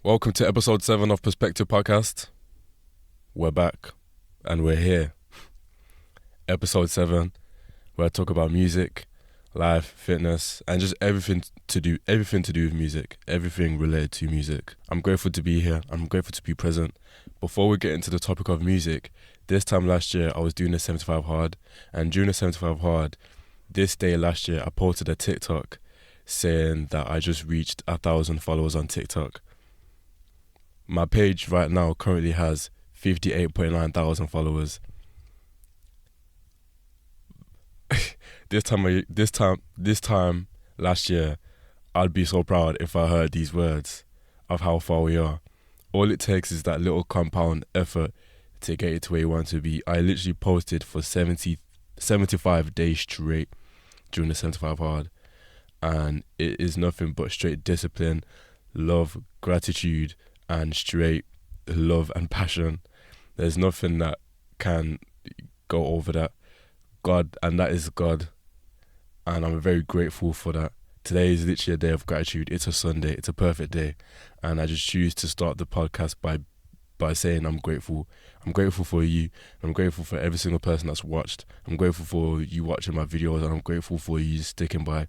Welcome to episode 7 of Perspective Podcast. We're back and we're here. Episode 7, where I talk about music, life, fitness, and just everything to do with music, everything related to music. I'm grateful to be here. I'm grateful to be present. Before we get into the topic of music, this time last year I was doing the 75 hard, and during the 75 hard, this day last year I posted a TikTok saying that I just reached 1,000 followers on TikTok. My page right now currently has 58.9 thousand followers. This time last year, I'd be so proud if I heard these words of how far we are. All it takes is that little compound effort to get it to where you want to be. I literally posted for 75 days straight during the 75 hard, and it is nothing but straight discipline, love, gratitude, and straight love and passion. There's nothing that can go over that. God, and that is God. And I'm very grateful for that. Today is literally a day of gratitude. It's a Sunday. It's a perfect day. And I just choose to start the podcast by saying I'm grateful. I'm grateful for you. I'm grateful for every single person that's watched. I'm grateful for you watching my videos, and I'm grateful for you sticking by.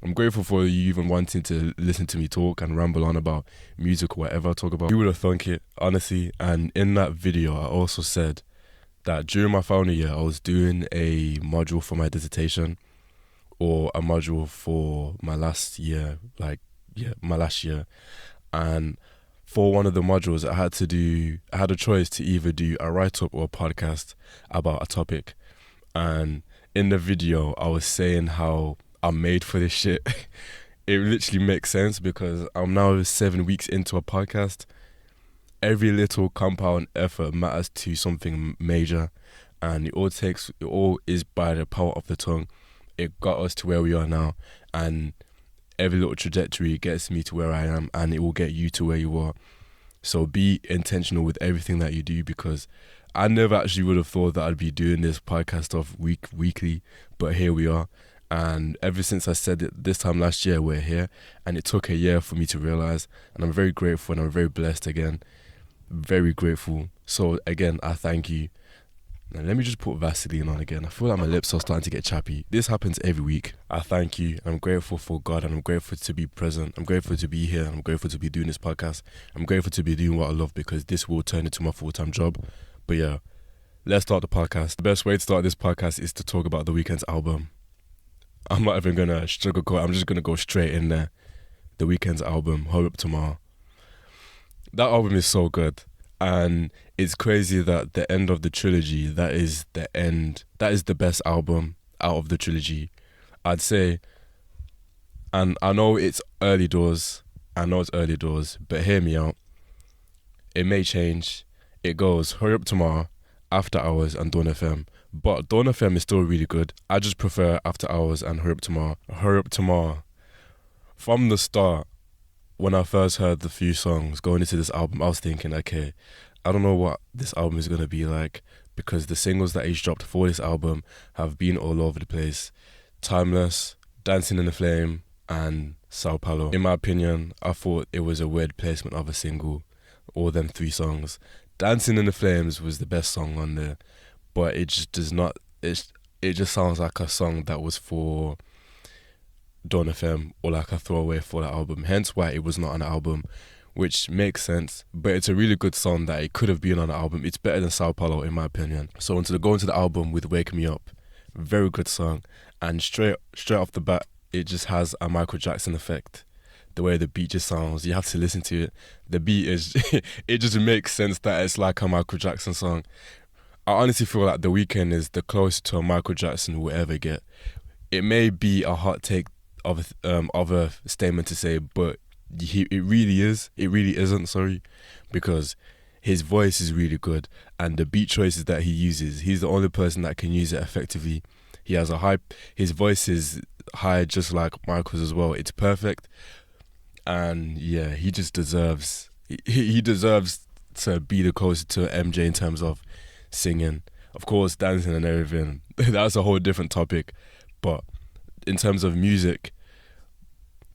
I'm grateful for you even wanting to listen to me talk and ramble on about music or whatever I talk about. You would have thunk it, honestly. And in that video, I also said that during my final year, I was doing a module for my dissertation, or a module for my last year, my last year. And for one of the modules, I had a choice to either do a write-up or a podcast about a topic. And in the video, I was saying how I'm made for this shit. It literally makes sense because I'm now 7 weeks into a podcast. Every little compound effort matters to something major, and it all is by the power of the tongue. It got us to where we are now, and every little trajectory gets me to where I am, and it will get you to where you are. So be intentional with everything that you do, because I never actually would have thought that I'd be doing this podcast stuff weekly, but here we are. And ever since I said it this time last year, we're here, and it took a year for me to realize, and I'm very grateful, and I'm very blessed again. Very grateful. So again, I thank you. Now let me just put Vaseline on again. I feel like my lips are starting to get chappy. This happens every week. I thank you. I'm grateful for God, and I'm grateful to be present. I'm grateful to be here. I'm grateful to be doing this podcast. I'm grateful to be doing what I love, because this will turn into my full-time job. But yeah, let's start the podcast. The best way to start this podcast is to talk about the Weeknd's album. I'm not even going to sugarcoat. I'm just going to go straight in there. The Weeknd's album, Hurry Up Tomorrow. That album is so good. And it's crazy that the end of the trilogy, that is the best album out of the trilogy, I'd say. And I know it's early doors, but hear me out. It may change. It goes Hurry Up Tomorrow, After Hours, and Dawn FM. But Dawn FM is still really good. I just prefer After Hours and Hurry Up Tomorrow. Hurry Up Tomorrow. From the start, when I first heard the few songs going into this album, I was thinking, okay, I don't know what this album is going to be like, because the singles that he's dropped for this album have been all over the place. Timeless, Dancing in the Flame, and Sao Paulo. In my opinion, I thought it was a weird placement of a single, all them 3 songs. Dancing in the Flames was the best song on there, but it just does not, it just sounds like a song that was for Dawn FM, or like a throwaway for the album, hence why it was not on the album, which makes sense. But it's a really good song that it could have been on the album. It's better than Sao Paulo in my opinion. So to go into the album with Wake Me Up, very good song, and straight off the bat, it just has a Michael Jackson effect. The way the beat just sounds, you have to listen to it. The beat is it just makes sense that it's like a Michael Jackson song. I honestly feel like The Weeknd is the closest to a Michael Jackson we'll ever get. It may be a hot take of a statement to say, but it really isn't, because his voice is really good, and the beat choices that he uses, he's the only person that can use it effectively. He has his voice is high, just like Michael's as well. It's perfect, and yeah, he just deserves to be the closest to MJ in terms of singing. Of course, dancing and everything, that's a whole different topic, but in terms of music,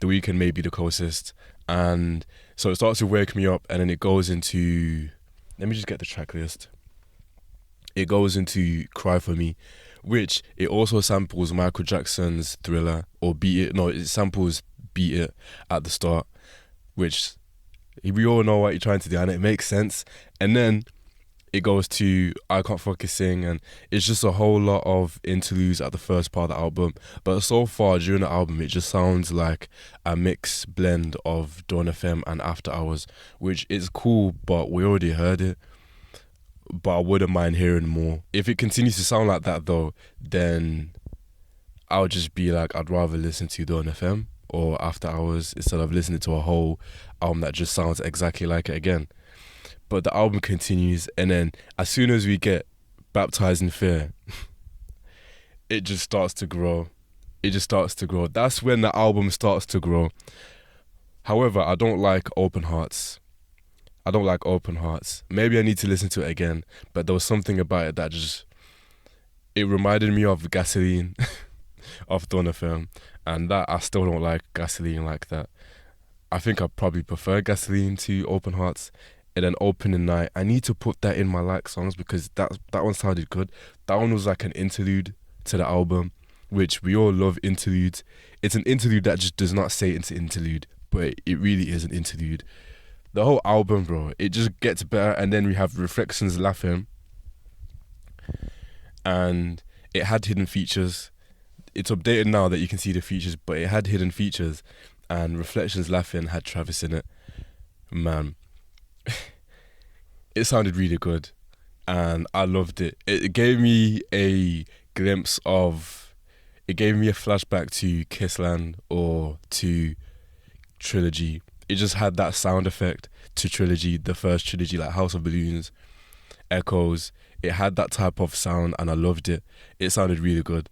The Weeknd may be the closest. And So it starts to wake me up, and then it goes into, let me just get the track list. It goes into Cry For Me, which it also samples Michael Jackson's Thriller, or Beat It. No, it samples Beat It at the start, which we all know what you're trying to do, and it makes sense. And then it goes to I Can't Focus Sing, and it's just a whole lot of interludes at the first part of the album. But so far during the album, it just sounds like a mixed blend of Dawn FM and After Hours, which is cool, but we already heard it. But I wouldn't mind hearing more. If it continues to sound like that though, then I'll just be like, I'd rather listen to Dawn FM or After Hours instead of listening to a whole album that just sounds exactly like it again. But the album continues, and then as soon as we get Baptized in Fear, it just starts to grow. It just starts to grow. That's when the album starts to grow. However, I don't like Open Hearts. Maybe I need to listen to it again, but there was something about it that just, it reminded me of Gasoline of Dawn FM, and that I still don't like Gasoline like that. I think I probably prefer Gasoline to Open Hearts. And then Opening Night, I need to put that in my like songs because that one sounded good. That one was like an interlude to the album, which we all love interludes. It's an interlude that just does not say it's an interlude, but it really is an interlude. The whole album, bro, it just gets better. And then we have Reflections Laughing, and it had hidden features. It's updated now that you can see the features, but it had hidden features, and Reflections Laughing had Travis in it. Man, it sounded really good, and I loved it. It gave me a glimpse of, it gave me a flashback to Kissland or to Trilogy. It just had that sound effect to Trilogy, the first Trilogy, like House of Balloons, Echoes. It had that type of sound, and I loved it. It sounded really good.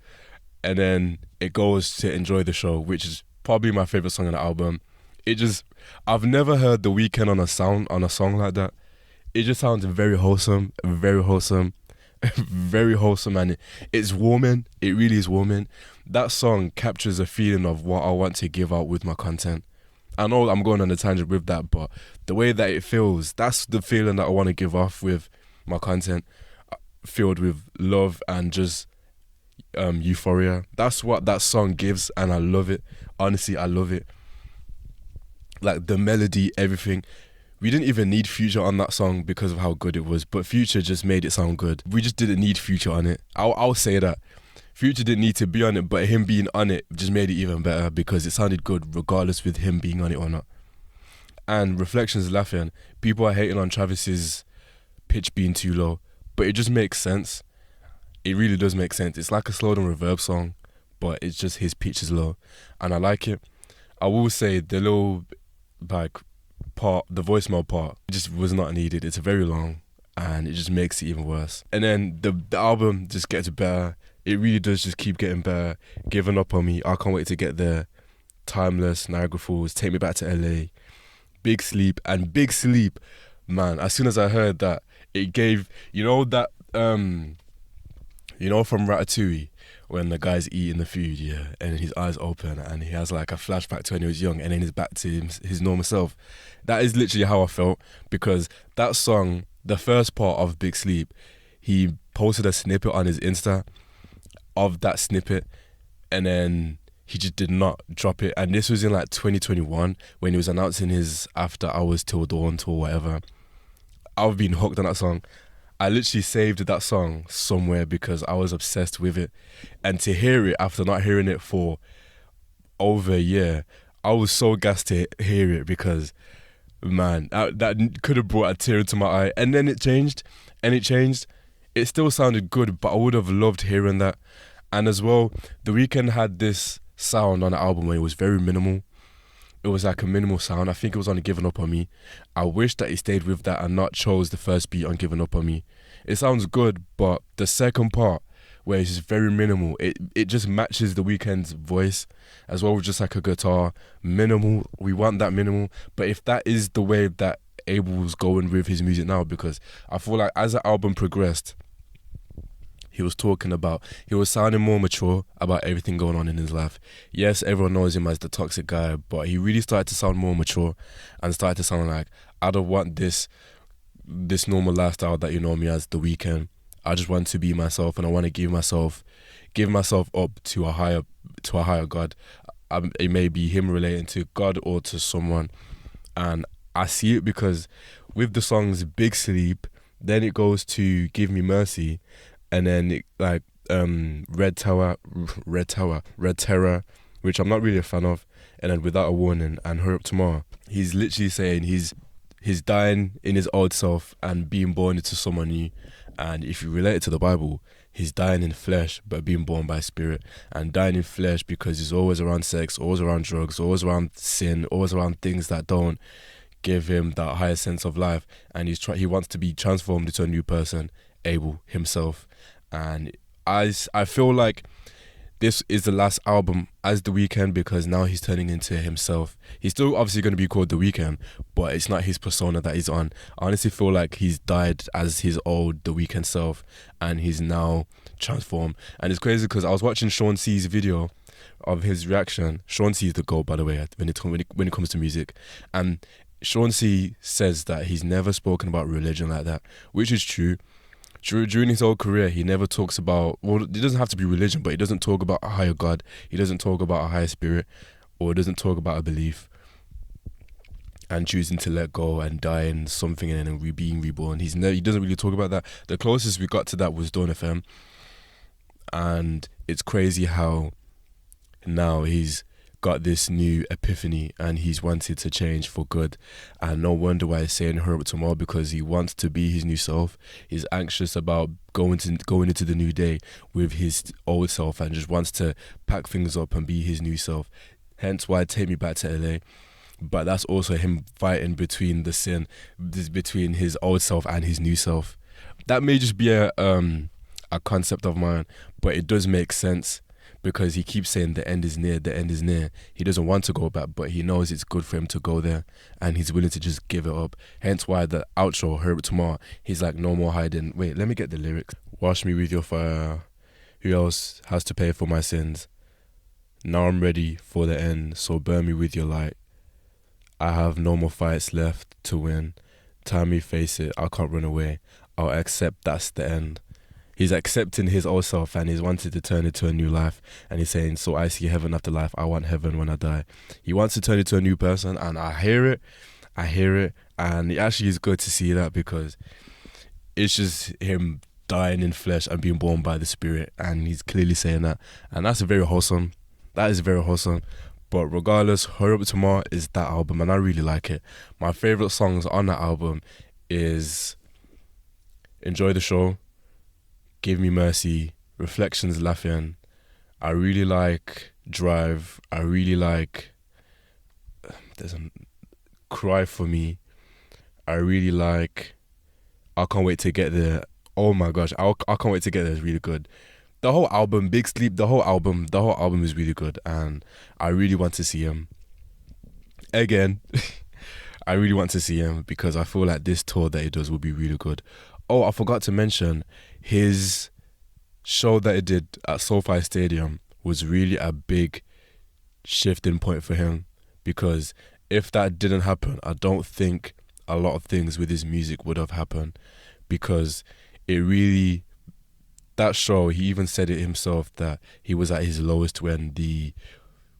And then it goes to Enjoy the Show, which is probably my favorite song on the album. It just, I've never heard The Weeknd on a song like that. It just sounds very wholesome, very wholesome, and it's warming. It really is warming. That song captures a feeling of what I want to give out with my content. I know I'm going on a tangent with that, but the way that it feels, that's the feeling that I want to give off with my content, filled with love and just euphoria. That's what that song gives, and I love it. Honestly, I love it. Like the melody, everything. We didn't even need Future on that song because of how good it was, but Future just made it sound good. We just didn't need Future on it. I'll say that. Future didn't need to be on it, but him being on it just made it even better because it sounded good regardless with him being on it or not. And Reflections Laughing, people are hating on Travis's pitch being too low, but it just makes sense. It really does make sense. It's like a slowed down reverb song, but it's just his pitch is low, and I like it. I will say the little like part, the voicemail part, just was not needed. It's very long, and it just makes it even worse. And then the album just gets better. It really does just keep getting better. Giving Up On Me, I Can't Wait to Get There, Timeless, Niagara Falls, Take Me Back to LA, Big Sleep. And Big Sleep, man, as soon as I heard that, it gave, you know that from Ratatouille, when the guy's eating the food, yeah, and his eyes open and he has like a flashback to when he was young, and then he's back to his normal self. That is literally how I felt, because that song, the first part of Big Sleep, he posted a snippet on his Insta of that snippet, and then he just did not drop it. And this was in like 2021 when he was announcing his After Hours Till Dawn tour, whatever. I've been hooked on that song. I literally saved that song somewhere because I was obsessed with it. And to hear it after not hearing it for over a year, I was so gassed to hear it because, man, that could have brought a tear into my eye. And then it changed, It still sounded good, but I would have loved hearing that. And as well, The Weeknd had this sound on the album where it was very minimal. It was like a minimal sound. I think it was on Giving Up On Me. I wish that he stayed with that and not chose the first beat on Giving Up On Me. It sounds good, but the second part, where it's just very minimal, it just matches The Weeknd's voice as well, with just like a guitar. Minimal, we want that minimal. But if that is the way that Abel's going with his music now, because I feel like as the album progressed, he was talking about, he was sounding more mature about everything going on in his life. Yes, everyone knows him as the toxic guy, but he really started to sound more mature and started to sound like, I don't want this normal lifestyle that you know me as, The Weeknd. I just want to be myself, and I want to give myself up to a higher God. It may be him relating to God or to someone, and I see it because with the songs Big Sleep, then it goes to Give Me Mercy, and then Red Terror, which I'm not really a fan of, and then Without a Warning and Hurry Up Tomorrow. He's literally saying he's dying in his old self and being born into someone new. And if you relate it to the Bible, he's dying in flesh but being born by spirit. And dying in flesh because he's always around sex, always around drugs, always around sin, always around things that don't give him that higher sense of life. And he wants to be transformed into a new person, Abel himself. And I feel like this is the last album as The Weeknd because now he's turning into himself. He's still obviously going to be called The Weeknd, but it's not his persona that he's on. I honestly feel like he's died as his old The Weeknd self and he's now transformed. And it's crazy because I was watching Sean C's video of his reaction. Sean C is the GOAT, by the way, when it comes to music. And Sean C says that he's never spoken about religion like that, which is true. During his whole career, he never talks about, well, it doesn't have to be religion, but he doesn't talk about a higher God. He doesn't talk about a higher spirit, or doesn't talk about a belief and choosing to let go and die in something and then being reborn. He doesn't really talk about that. The closest we got to that was Dawn FM. And it's crazy how now he's got this new epiphany and he's wanted to change for good, and no wonder why he's saying Hurry Up Tomorrow, because he wants to be his new self. He's anxious about going into the new day with his old self and just wants to pack things up and be his new self. Hence why Take Me Back to LA. But that's also him fighting between the sin, between his old self and his new self. That may just be a concept of mine, but it does make sense. Because he keeps saying the end is near, the end is near. He doesn't want to go back, but he knows it's good for him to go there. And he's willing to just give it up. Hence why the outro, Hurry Up Tomorrow, he's like, no more hiding. Wait, let me get the lyrics. Wash me with your fire. Who else has to pay for my sins? Now I'm ready for the end, so burn me with your light. I have no more fights left to win. Time me face it, I can't run away. I'll accept that's the end. He's accepting his old self and he's wanted to turn it to a new life. And he's saying, so I see heaven after life. I want heaven when I die. He wants to turn into a new person, and I hear it. And it actually is good to see that, because it's just him dying in flesh and being born by the Spirit. And he's clearly saying that. And that's very wholesome. That is very wholesome. But regardless, Hurry Up Tomorrow is that album, and I really like it. My favourite songs on that album is Enjoy the Show, Give Me Mercy, Reflections, Laughing. I really like Drive. I really like there's a Cry For Me. I really like I Can't Wait to Get There. Oh my gosh, I Can't Wait to Get There is really good. The whole album, Big Sleep, the whole album is really good, and I really want to see him again. I really want to see him because I feel like this tour that he does will be really good. Oh, I forgot to mention, his show that he did at SoFi Stadium was really a big shifting point for him, because if that didn't happen, I don't think a lot of things with his music would have happened, because that show, he even said it himself that he was at his lowest when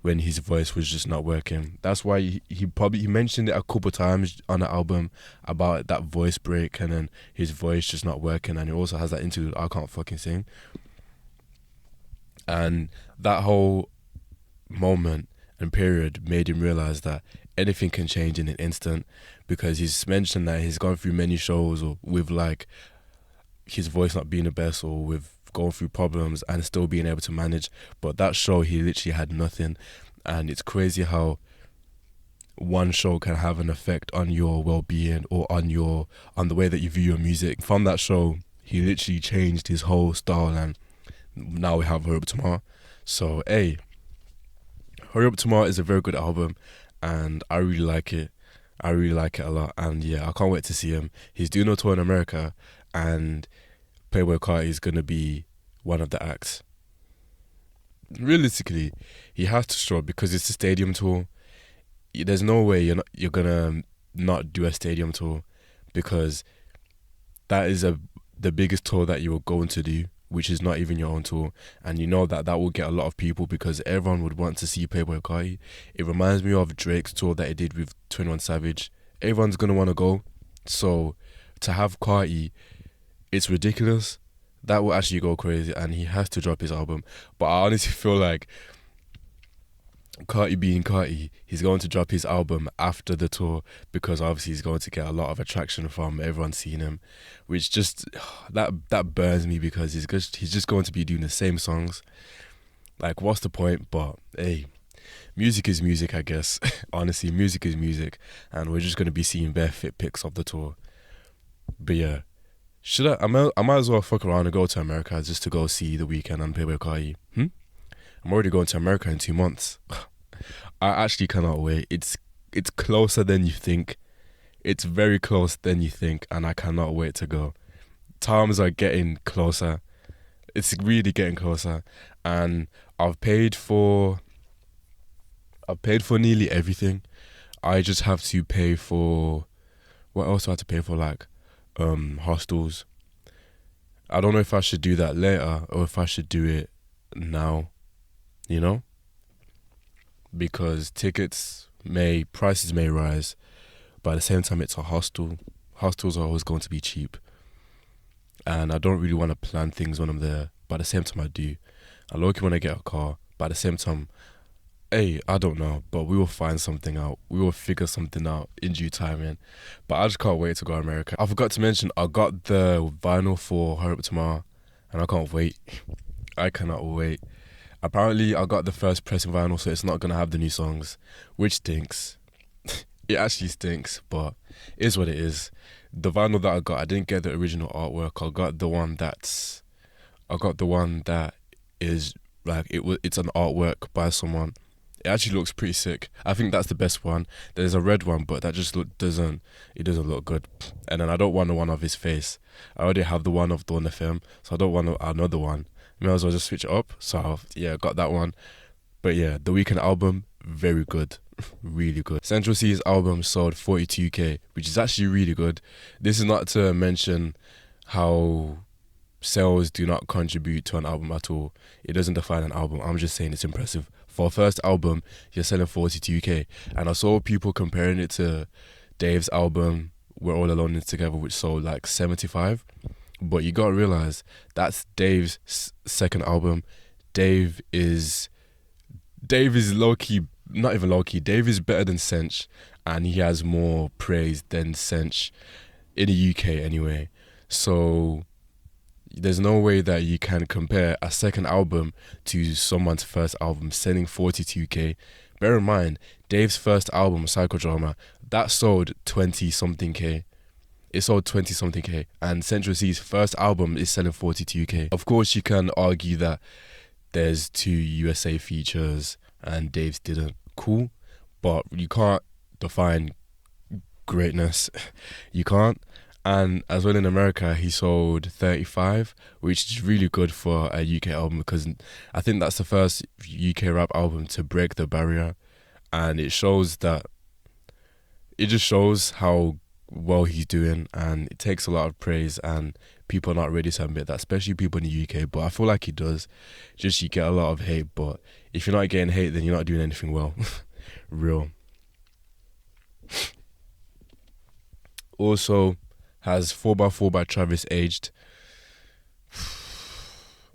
his voice was just not working. That's why he mentioned it a couple times on the album about that voice break and then his voice just not working. And he also has that interlude, I Can't Fucking Sing. And that whole moment and period made him realize that anything can change in an instant, because he's mentioned that he's gone through many shows or with like his voice not being the best, or with going through problems and still being able to manage. But that show, he literally had nothing. And it's crazy how one show can have an effect on your well-being or on the way that you view your music. From that show, he literally changed his whole style, and now we have Hurry Up Tomorrow. So hey, Hurry Up Tomorrow is a very good album, and I really like it. I really like it a lot, and yeah, I can't wait to see him. He's doing a tour in America, and Playboy Carti is going to be one of the acts. Realistically, he has to show up because it's a stadium tour. There's no way you're gonna not do a stadium tour, because that is the biggest tour that you were going to do, which is not even your own tour, and you know that will get a lot of people because everyone would want to see Playboy Carti. It reminds me of Drake's tour that he did with 21 Savage. Everyone's gonna want to go, so to have Carti, it's ridiculous. That will actually go crazy, and he has to drop his album. But I honestly feel like Carti being Carti, he's going to drop his album after the tour, because obviously he's going to get a lot of attraction from everyone seeing him, which just that burns me, because he's just going to be doing the same songs. Like, what's the point? But hey, music is music, I guess. Honestly, music is music, and we're just going to be seeing bare fit pics of the tour. But yeah, I might as well fuck around and go to America just to go see The Weeknd and Playboy Carti. I'm already going to America in 2 months. I actually cannot wait. It's closer than you think. It's very close than you think, and I cannot wait to go. Times are getting closer. It's really getting closer, and I've paid for nearly everything. I just have to pay for, what else do I have to pay for? Like hostels. I don't know if I should do that later or if I should do it now, because prices may rise, but at the same time it's a hostel. Hostels are always going to be cheap, and I don't really want to plan things when I'm there, but at the same time I do. I low-key want to get a car, but at the same time, hey, I don't know, but we will find something out. We will figure something out in due time, man. But I just can't wait to go to America. I forgot to mention, I got the vinyl for Hurry Up Tomorrow, and I can't wait. I cannot wait. Apparently, I got the first pressing vinyl, so it's not going to have the new songs, which stinks. It actually stinks, but it is what it is. The vinyl that I got, I didn't get the original artwork. I got the one that is like it's an artwork by someone. It actually looks pretty sick. I think that's the best one. There's a red one, but that just doesn't look good. And then I don't want the one of his face. I already have the one of Dawn FM, so I don't want another one. May as well just switch it up. So I got that one. But yeah, the Weeknd album, very good. Really good. Central C's album sold 42k, which is actually really good. This is not to mention how sales do not contribute to an album at all. It doesn't define an album. I'm just saying it's impressive. For a first album, you're selling 42k. And I saw people comparing it to Dave's album, We're All Alone in Together, which sold like 75. But you gotta realize that's Dave's second album. Dave is low-key, not even low-key. Dave is better than Sench, and he has more praise than Sench in the UK anyway. So there's no way that you can compare a second album to someone's first album selling 42k. Bear in mind, Dave's first album, Psychodrama, that sold 20-something K. It sold 20-something K. And Central C's first album is selling 42k. Of course, you can argue that there's 2 USA features and Dave's didn't. Cool. But you can't define greatness. You can't. And as well in America, he sold 35, which is really good for a UK album, because I think that's the first UK rap album to break the barrier. And it just shows how well he's doing, and it takes a lot of praise, and people are not ready to admit that, especially people in the UK, but I feel like he does. Just, you get a lot of hate, but if you're not getting hate, then you're not doing anything well. Real. Also has 4x4 by Travis aged.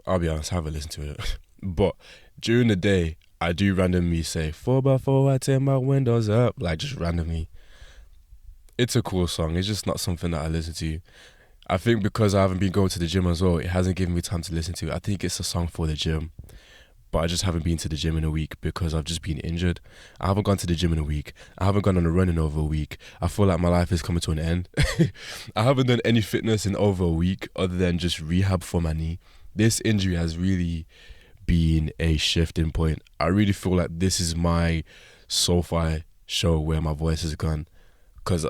I'll be honest, I haven't listened to it. But during the day, I do randomly say 4x4, I turn my windows up, like just randomly. It's a cool song. It's just not something that I listen to. I think because I haven't been going to the gym as well, it hasn't given me time to listen to it. I think it's a song for the gym, but I just haven't been to the gym in a week because I've just been injured. I haven't gone to the gym in a week. I haven't gone on a run in over a week. I feel like my life is coming to an end. I haven't done any fitness in over a week other than just rehab for my knee. This injury has really been a shifting point. I really feel like this is my SoFi show where my voice has gone, because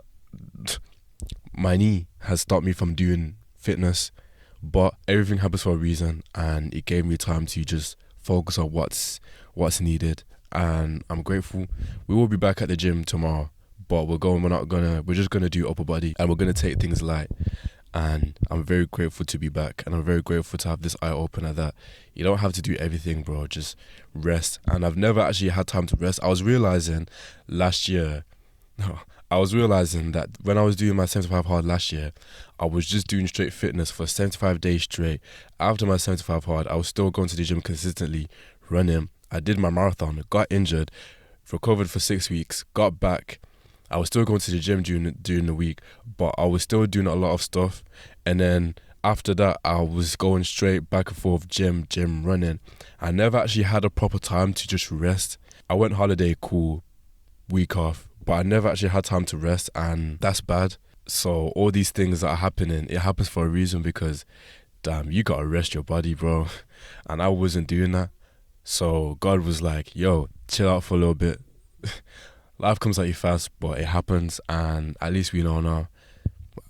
my knee has stopped me from doing fitness, But everything happens for a reason, and it gave me time to just focus on what's needed. And I'm grateful. We will be back at the gym tomorrow, but we're just gonna do upper body, and we're gonna take things light. And I'm very grateful to be back, and I'm very grateful to have this eye opener that you don't have to do everything, bro. Just rest. And I've never actually had time to rest. I was realizing that when I was doing my 75 hard last year, I was just doing straight fitness for 75 days straight. After my 75 hard, I was still going to the gym consistently, running. I did my marathon, got injured, recovered for 6 weeks, got back. I was still going to the gym during the week, but I was still doing a lot of stuff. And then after that, I was going straight back and forth, gym, running. I never actually had a proper time to just rest. I went holiday, cool, week off, but I never actually had time to rest, and that's bad. So all these things that are happening, it happens for a reason, because damn, you gotta rest your body, bro. And I wasn't doing that. So God was like, yo, chill out for a little bit. Life comes at you fast, but it happens, and at least we know now.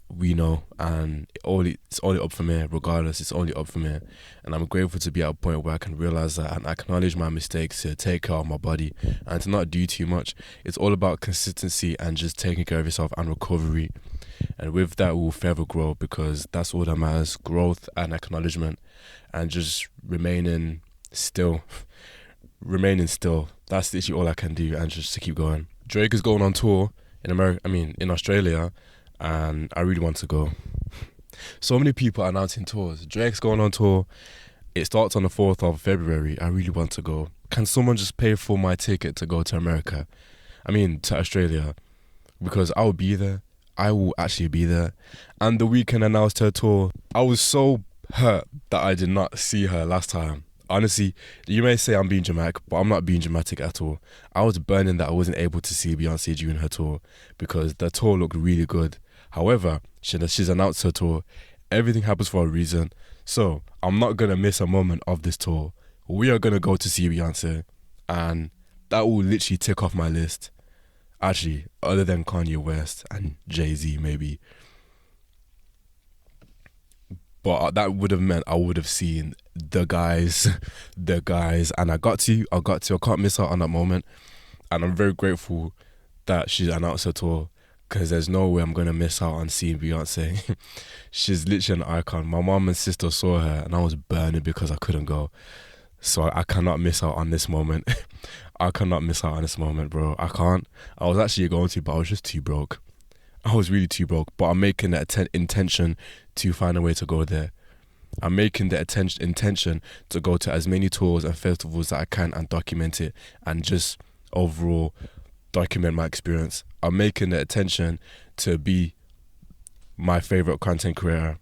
We know, and it's only up from here. Regardless, it's only up from here. And I'm grateful to be at a point where I can realize that and acknowledge my mistakes, to take care of my body and to not do too much. It's all about consistency and just taking care of yourself and recovery. And with that, we'll forever grow, because that's all that matters: growth and acknowledgement, and just remaining still. That's literally all I can do, and just to keep going. Drake is going on tour in Australia, and I really want to go. So many people are announcing tours. Drake's going on tour. It starts on the 4th of February. I really want to go. Can someone just pay for my ticket to go to to Australia? Because I will be there. I will actually be there. And The Weeknd announced her tour. I was so hurt that I did not see her last time. Honestly, you may say I'm being dramatic, but I'm not being dramatic at all. I was burning that I wasn't able to see Beyonce during her tour, because the tour looked really good. However, she's announced her tour. Everything happens for a reason. So I'm not going to miss a moment of this tour. We are going to go to see Beyonce, and that will literally tick off my list. Actually, other than Kanye West and Jay-Z maybe. But that would have meant I would have seen the guys, and I can't miss out on that moment. And I'm very grateful that she's announced her tour, because there's no way I'm going to miss out on seeing Beyonce. She's literally an icon. My mom and sister saw her, and I was burning because I couldn't go. So I cannot miss out on this moment. I cannot miss out on this moment, bro. I can't. I was actually going to, but I was just too broke. I was really too broke, but I'm making that intention to find a way to go there. I'm making the intention to go to as many tours and festivals that I can and document it, and just overall document my experience. I'm making the intention to be my favorite content creator.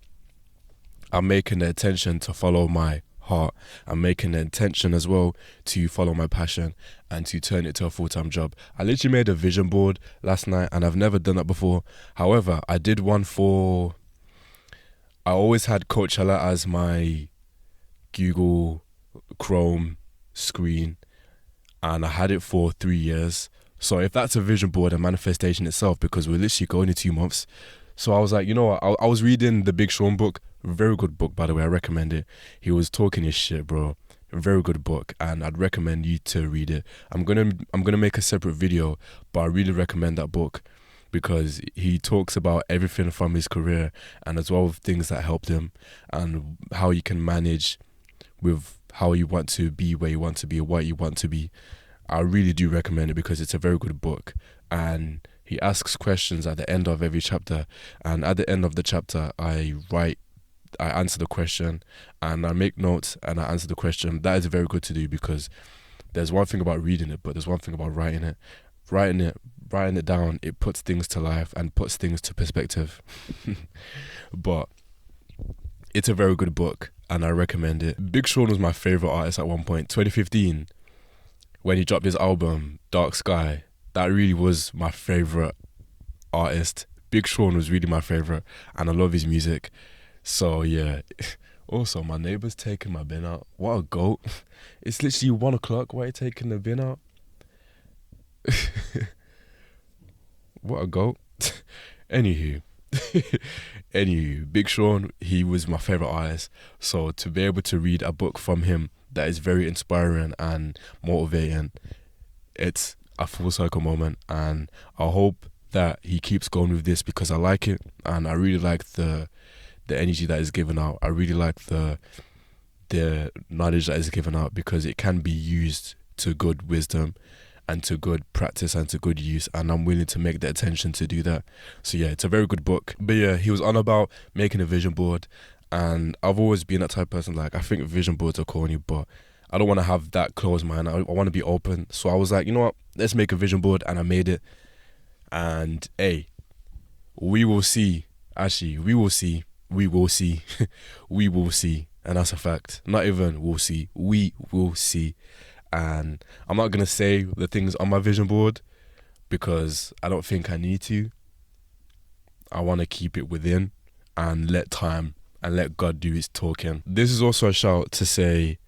I'm making the intention to follow my heart. I'm making the intention as well to follow my passion and to turn it to a full-time job. I literally made a vision board last night, and I've never done that before. However, I did one I always had Coachella as my Google Chrome screen, and I had it for 3 years. So if that's a vision board, a manifestation itself, because we're literally going in 2 months. So I was like, you know what, I was reading the Big Sean book. Very good book, by the way. I recommend it. He was talking his shit, bro. A very good book, and I'd recommend you to read it. I'm gonna make a separate video, but I really recommend that book, because he talks about everything from his career, and as well with things that helped him, and how you can manage with how you want to be, where you want to be, what you want to be. I really do recommend it, because it's a very good book. And he asks questions at the end of every chapter, and at the end of the chapter I answer the question, and I make notes, and I answer the question. That is very good to do, because there's one thing about reading it, but there's one thing about writing it. Writing it down, it puts things to life and puts things to perspective. But it's a very good book, and I recommend it. Big Sean was my favorite artist at one point. 2015, when he dropped his album Dark Sky, that really was my favorite artist. Big Sean was really my favorite, and I love his music. So yeah. Also, my neighbour's taking my bin out. What a goat. It's literally 1 o'clock. Why are you taking the bin out? What a goat. Anywho. Anyway, Big Sean, he was my favorite artist. So to be able to read a book from him that is very inspiring and motivating, it's a full circle moment. And I hope that he keeps going with this because I like it, and I really like the energy that is given out. I really like the knowledge that is given out because it can be used to good wisdom and to good practice and to good use, and I'm willing to make the attention to do that. So yeah, it's a very good book. But yeah, he was on about making a vision board, and I've always been that type of person. Like, I think vision boards are corny, but I don't want to have that closed mind. I want to be open. So I was like, you know what, let's make a vision board, and I made it. And hey, we will see. Actually, we will see. We will see. We will see. And that's a fact. Not even we'll see. We will see. And I'm not going to say the things on my vision board because I don't think I need to. I want to keep it within and let time and let God do his talking. This is also a shout to say,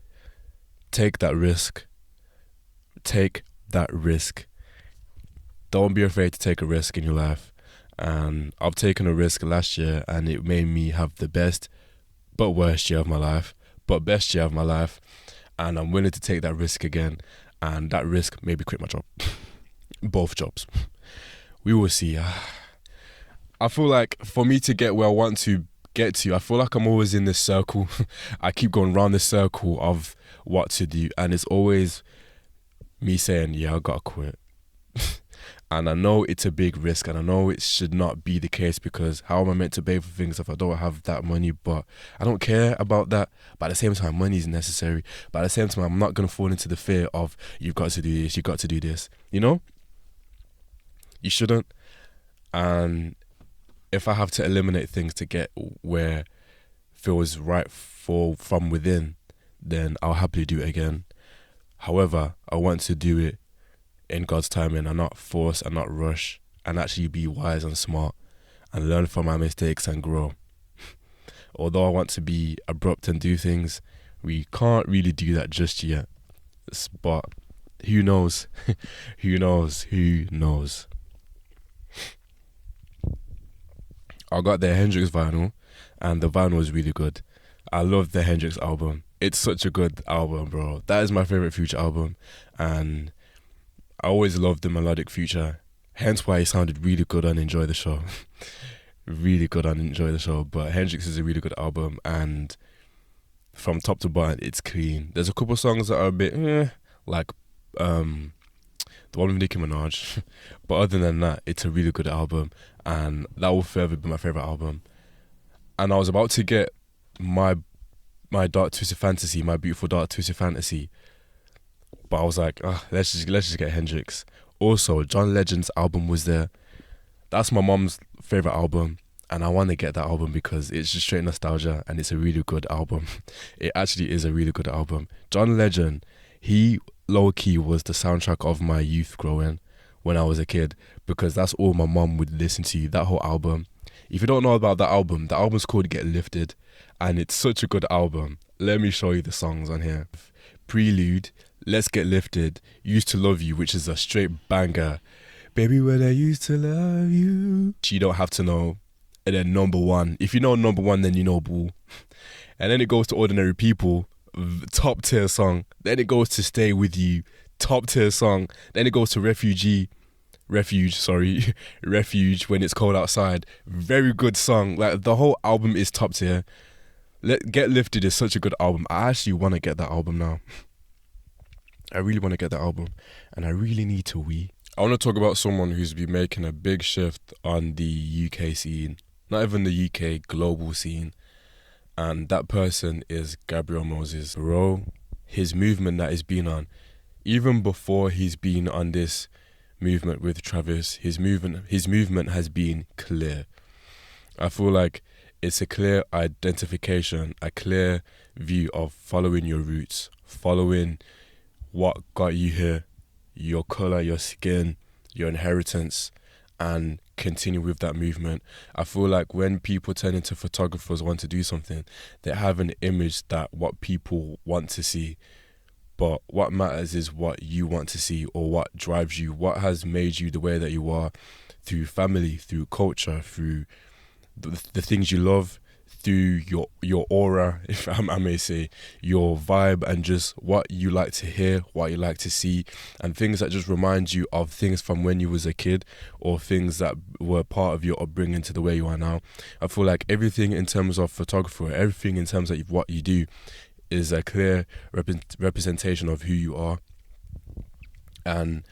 take that risk. Take that risk. Don't be afraid to take a risk in your life. And I've taken a risk last year, and it made me have the best but worst year of my life, but best year of my life. And I'm willing to take that risk again. And that risk, maybe quit my job. Both jobs. We will see. I feel like for me to get where I want to get to, I feel like I'm always in this circle. I keep going around this circle of what to do. And it's always me saying, yeah, I gotta quit. And I know it's a big risk, and I know it should not be the case because how am I meant to pay for things if I don't have that money? But I don't care about that. But at the same time, money is necessary. But at the same time, I'm not going to fall into the fear of you've got to do this, you've got to do this. You know? You shouldn't. And if I have to eliminate things to get where feels right from within, then I'll happily do it again. However, I want to do it in God's timing and not force and not rush, and actually be wise and smart and learn from my mistakes and grow. Although I want to be abrupt and do things, we can't really do that just yet. But who knows? Who knows? Who knows? I got the Hendrix vinyl, and the vinyl was really good. I love the Hendrix album. It's such a good album, bro. That is my favorite Future album, and I always loved the melodic Future, hence why he sounded really good on Enjoy the Show. Really good on Enjoy the Show. But Hendrix is a really good album, and from top to bottom, it's clean. There's a couple songs that are a bit like the one with Nicki Minaj. But other than that, it's a really good album, and that will forever be my favorite album. And I was about to get my Dark Twisted Fantasy, my beautiful Dark Twisted Fantasy, but I was like, let's just get Hendrix. Also, John Legend's album was there. That's my mom's favorite album, and I want to get that album because it's just straight nostalgia, and it's a really good album. It actually is a really good album. John Legend, he low-key was the soundtrack of my youth growing when I was a kid, because that's all my mom would listen to, that whole album. If you don't know about that album, the album's called Get Lifted, and it's such a good album. Let me show you the songs on here. Prelude, Let's Get Lifted, Used to Love You, which is a straight banger. Baby, when I used to love you. You don't have to know. And then number one. If you know number one, then you know boo. And then it goes to Ordinary People, top tier song. Then it goes to Stay With You, top tier song. Then it goes to Refuge, When It's Cold Outside. Very good song. Like, the whole album is top tier. Get Lifted is such a good album. I actually want to get that album now. I really want to get that album, and I really need to I want to talk about someone who's been making a big shift on the UK scene, not even the UK, global scene, and that person is Gabriel Moses. Bro, his movement that he's been on, even before he's been on this movement with Travis, his movement has been clear. I feel like it's a clear identification, a clear view of following your roots, following what got you here, your colour, your skin, your inheritance, and continue with that movement. I feel like when people turn into photographers, want to do something, they have an image that what people want to see, but what matters is what you want to see, or what drives you, what has made you the way that you are, through family, through culture, through the things you love through your aura, if I may say, your vibe, and just what you like to hear, what you like to see, and things that just remind you of things from when you was a kid, or things that were part of your upbringing to the way you are now. I feel like everything in terms of photography, everything in terms of what you do, is a clear representation of who you are. And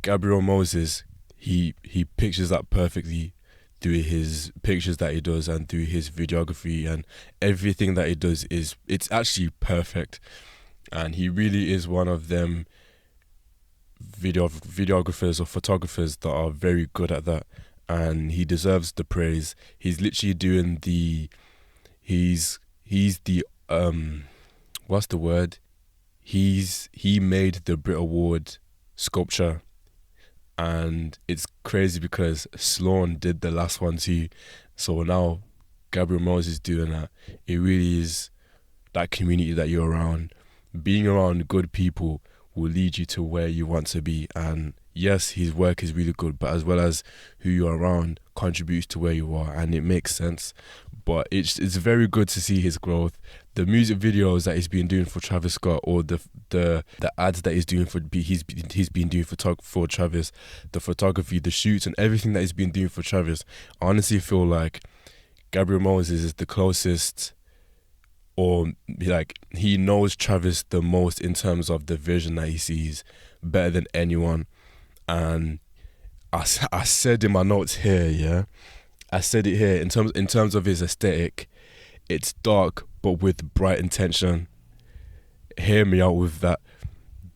Gabriel Moses, he pictures that perfectly through his pictures that he does, and through his videography, and everything that he does it's actually perfect. And he really is one of them videographers or photographers that are very good at that, and he deserves the praise. He's literally doing he's the what's the word? He made the Brit Award sculpture, and it's crazy because Sloan did the last one too. So now Gabriel Moses is doing that. It really is that community that you're around. Being around good people will lead you to where you want to be. And yes, his work is really good, but as well as who you're around contributes to where you are, and it makes sense. But it's very good to see his growth. The music videos that he's been doing for Travis Scott, or the ads that he's doing he's been doing for Travis, the photography, the shoots, and everything that he's been doing for Travis. I honestly feel like Gabriel Moses is the closest, or like he knows Travis the most in terms of the vision that he sees, better than anyone. And I said in my notes here, yeah, I said it here, in terms of his aesthetic, it's dark but with bright intention. Hear me out with that.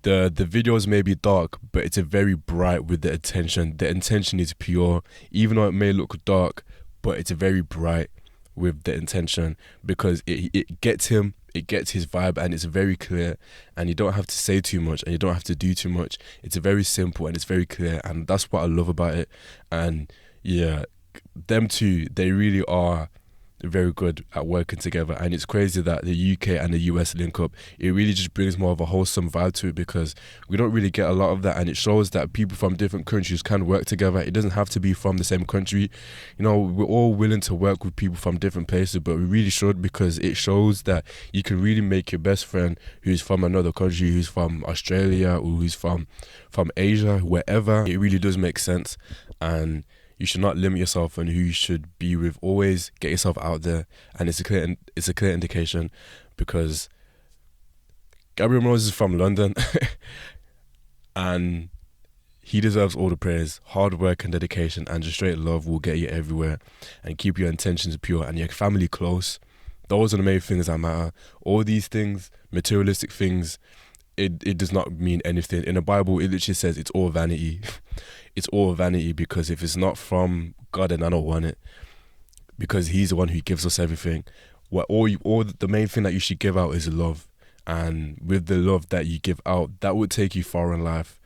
The videos may be dark, but it's a very bright with the intention. The intention is pure, even though it may look dark, but it's very bright with the intention, because it gets him, it gets his vibe, and it's very clear, and you don't have to say too much, and you don't have to do too much. It's very simple and it's very clear, and that's what I love about it. And yeah, them two, they really are very good at working together, and it's crazy that the UK and the US link up. It really just brings more of a wholesome vibe to it, because we don't really get a lot of that, and it shows that people from different countries can work together. It doesn't have to be from the same country. You know, we're all willing to work with people from different places, but we really should, because it shows that you can really make your best friend who's from another country, who's from Australia, or who's from Asia, wherever. It really does make sense, and you should not limit yourself on who you should be with. Always get yourself out there, and it's a clear indication, because Gabriel Moses is from London, and he deserves all the praise. Hard work and dedication and just straight love will get you everywhere, and keep your intentions pure and your family close. Those are the main things that matter. All these things, materialistic things, it does not mean anything. In the Bible, it literally says it's all vanity. It's all vanity, because if it's not from God, then I don't want it, because he's the one who gives us everything. The main thing that you should give out is love, and with the love that you give out, that would take you far in life.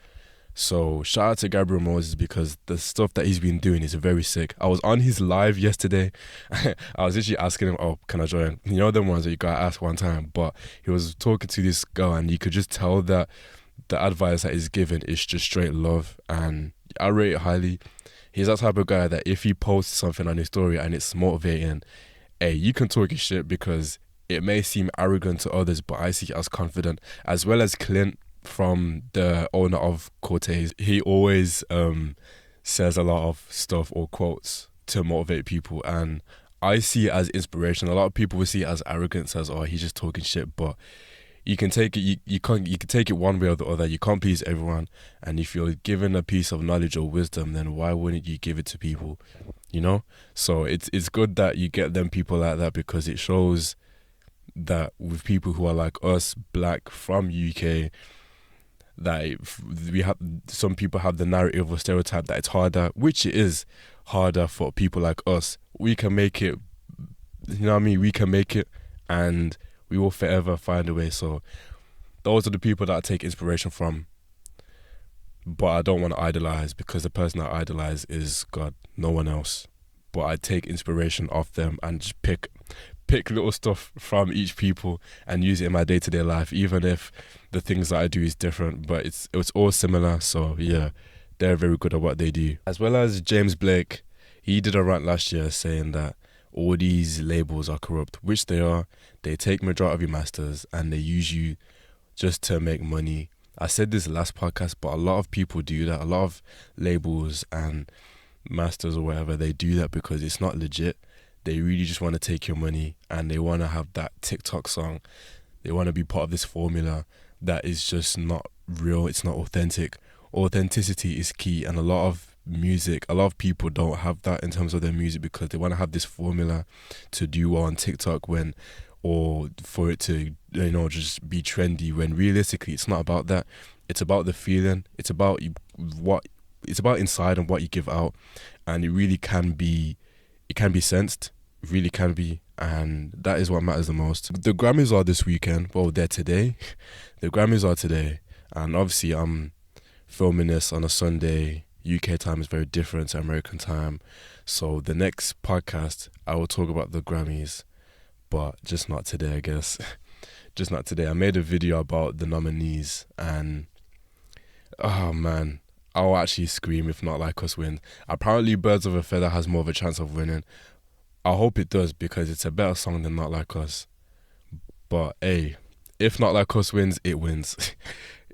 So shout out to Gabriel Moses, because the stuff that he's been doing is very sick. I was on his live yesterday. I was literally asking him, oh, can I join? You know them ones that you gotta ask one time. But he was talking to this girl, and you could just tell that the advice that he's given is just straight love, and I rate it highly. He's that type of guy that if he posts something on his story and it's motivating, hey, you can talk his shit, because it may seem arrogant to others, but I see it as confident. As well as Clint, from the owner of Cortez, he always says a lot of stuff or quotes to motivate people, and I see it as inspiration. A lot of people will see it as arrogance, as, oh, he's just talking shit, but you can take it. You can take it one way or the other. You can't please everyone, and if you're given a piece of knowledge or wisdom, then why wouldn't you give it to people? You know. So it's good that you get them people like that, because it shows that with people who are like us, black from UK, that we have, some people have the narrative or stereotype that it's harder, which it is harder for people like us. We can make it. You know what I mean? We can make it, and we will forever find a way. So those are the people that I take inspiration from, but I don't want to idolize, because the person I idolize is God, no one else. But I take inspiration off them, and just pick little stuff from each people and use it in my day-to-day life, even if the things that I do is different, but it's all similar. So yeah, they're very good at what they do. As well as James Blake, He did a rant last year saying that all these labels are corrupt, which they are. They take majority of your masters and they use you just to make money. I said this last podcast, but a lot of people do that. A lot of labels and masters or whatever, they do that because it's not legit. They really just want to take your money and they want to have that TikTok song. They want to be part of this formula that is just not real. It's not authentic. Authenticity is key, and a lot of people don't have that in terms of their music because they want to have this formula to do well on TikTok or for it to, just be trendy, when realistically it's not about that. It's about the feeling. It's about it's about inside and what you give out, and it really can be sensed. It really can be, and that is what matters the most. The Grammys are this weekend. Well, they're today. The Grammys are today, and obviously I'm filming this on a Sunday. UK time is very different to American time, so the next podcast I will talk about the Grammys, but just not today, I guess. Just not today. I made a video about the nominees, and oh man, I'll actually scream if Not Like Us wins. Apparently Birds of a Feather has more of a chance of winning. I hope it does because it's a better song than Not Like Us. But hey, if Not Like Us wins, it wins.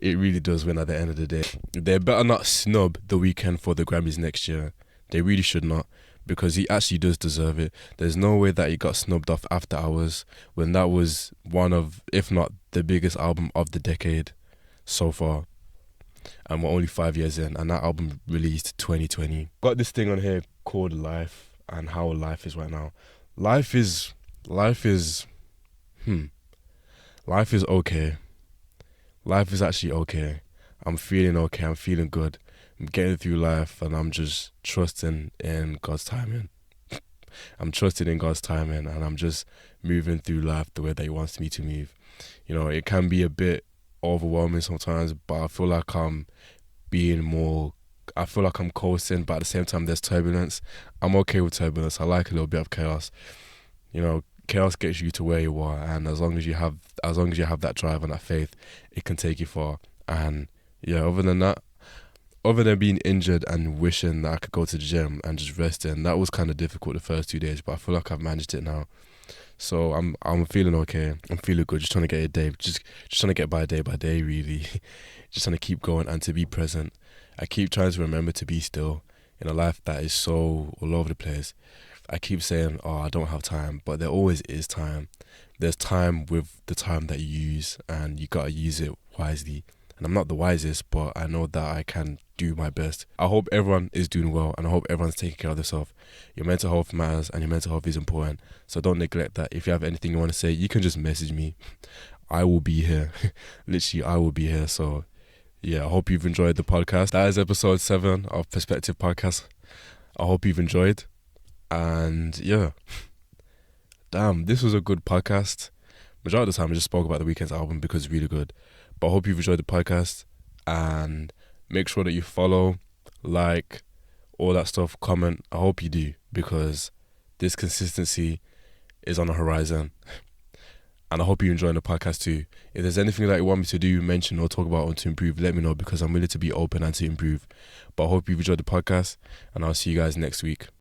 It really does win at the end of the day. They better not snub The Weeknd for the Grammys next year. They really should not, because he actually does deserve it. There's no way that he got snubbed off After Hours when that was one of, if not the biggest album of the decade so far. And we're only 5 years in, and that album released 2020. Got this thing on here called Life, and how life is right now. Life is okay. Life is actually okay. I'm feeling okay. I'm feeling good. I'm getting through life, and I'm just trusting in God's timing. I'm trusting in God's timing, and I'm just moving through life the way that He wants me to move. It can be a bit overwhelming sometimes, but I feel like I'm coasting, but at the same time there's turbulence. I'm okay with turbulence. I like a little bit of chaos. Chaos gets you to where you are, and as long as you have that drive and that faith, it can take you far. And yeah, other than being injured and wishing that I could go to the gym and just rest in, that was kind of difficult the first 2 days, but I feel like I've managed it now. So I'm feeling okay. I'm feeling good. Just trying to get a day, just trying to get by day, really. Just trying to keep going and to be present. I keep trying to remember to be still in a life that is so all over the place. I keep saying, I don't have time, but there always is time. There's time with the time that you use, and you gotta use it wisely. And I'm not the wisest, but I know that I can do my best. I hope everyone is doing well, and I hope everyone's taking care of themselves. Your mental health matters, and your mental health is important. So don't neglect that. If you have anything you want to say, you can just message me. I will be here. Literally, I will be here. So yeah, I hope you've enjoyed the podcast. That is episode 7 of Perspective Podcast. I hope you've enjoyed. And yeah, damn, this was a good podcast. Majority of the time I just spoke about the Weeknd's album because it's really good. But I hope you've enjoyed the podcast, and make sure that you follow, like, all that stuff, comment. I hope you do, because this consistency is on the horizon. And I hope you're enjoying the podcast too. If there's anything that you want me to do, mention, or talk about, or to improve, let me know, because I'm willing to be open and to improve. But I hope you've enjoyed the podcast, and I'll see you guys next week.